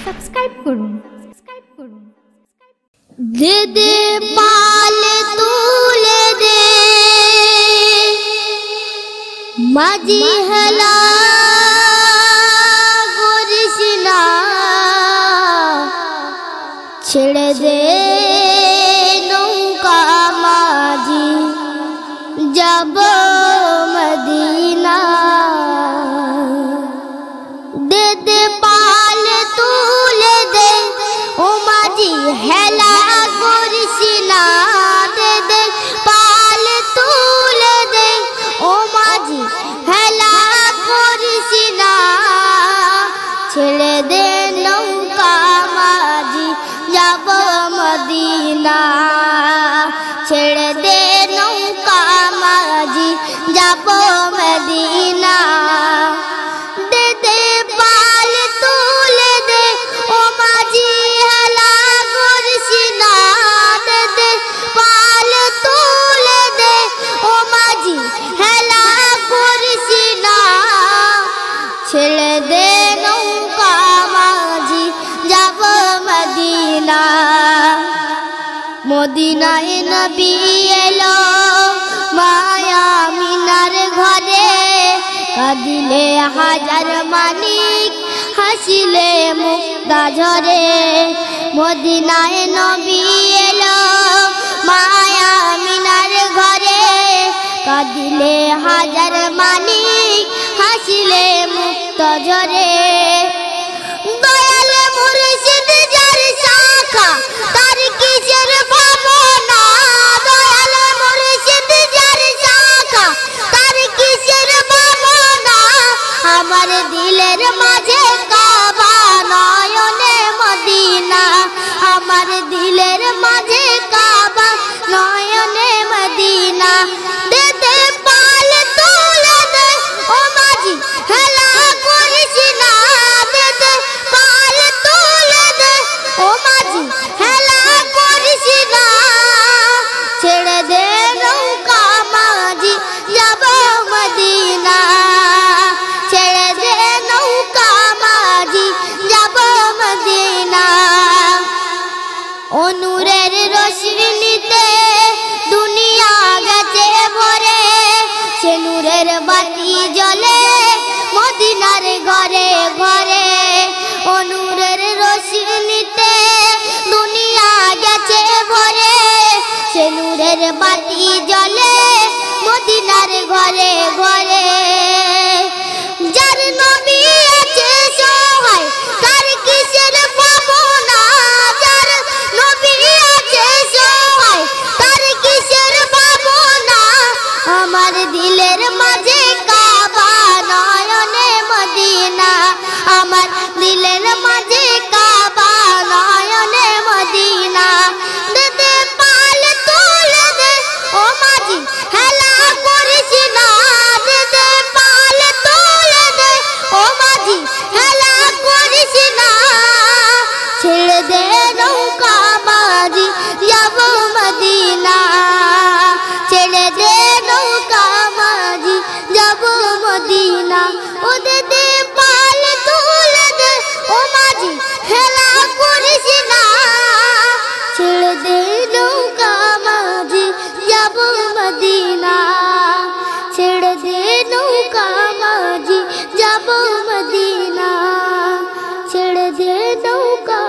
Subscribe করুন। দে দে পাল তুলে দে মাঝি হেলা করিস না, ছেড়ে দে নৌকা মাঝি যাব মদিনা। দে দে পাল তুলে দে ও মাঝি হেলা করিস না, দে দে পাল তুলে দে ও মাঝি হেলা করিস না, ছেড়ে দে নৌকা মাঝি যাব মদিনা, ছেড়ে দে নৌকা মাঝি যাব মদিনা। দে দে পাল তুলে দে ও মাঝি হেলা করিস না, দে দে পাল তুলে দে ও মাঝি হেলা করিস না, ছেড়ে দে নৌকা মাঝি যাব মদিনা। মদিনায় নবী এলো মায়া মিনার ঘরে, কাঁদিলে হাজার মানিক হাসিলে মুক্তা ঝরে। মদিনায় নবী এলো মায়া মিনার ঘরে, কাঁদিলে হাজার মানিক হাসিলে মুক্তা ঝরে। দয়াল মুর্শিদ যার শাখা তার কিসের ভাবনা, দয়াল মুর্শিদ যার শাখা তার কিসের ভাবনা। আমার দিলের মাঝে কাবা নয়নে মদিনা, আমার দিলের মাঝে কাবা নয়নে মদিনা। দে দে পাল তুলে দে ও মাঝি হেলা করিস না, দে দে পাল তুলে দে ও মাঝি হেলা করিস না, ছেড়ে দে নৌকা মাঝি যাব মদিনা, ছেড়ে দে নৌকা মাঝি যাব মদিনা। নূরের রোশনীতে দুনিয়া গেছে ভরে, সে নূরের বাতি জ্বলে মদিনার ঘরে ঘরে। নূরের রোশনীতে দুনিয়া গেছে ভরে, সে নূরের বাতি জ্বলে মদিনার ঘরে ঘরে। যার নবী আছে সহায় তার কিসের ভাবনা, যার নবী আছে সহায় তার কিসের ভাবনা। আমার দিলের মাঝে কাবা নয়নে মদিনা, আমার দিলের মাঝে কাবা নয়নে মদিনা। দে দে পাল তুলে দে ও মাঝি হেলা করিস না, দে দে পাল তুলে দে ও মাঝি হেলা করিস না, ছেড়ে দে নৌকা মাঝি যাব মদিনা, ছেড়ে দে নৌকা মাঝি যাব মদিনা। ও দে দে পাল তুলে দে ও মাঝি হেলা করিস না, ছেড়ে দে নৌকা মাঝি যাব মদিনা, ছেড়ে দে নৌকা মাঝি যাব মদিনা, ছেড়ে দে নৌকা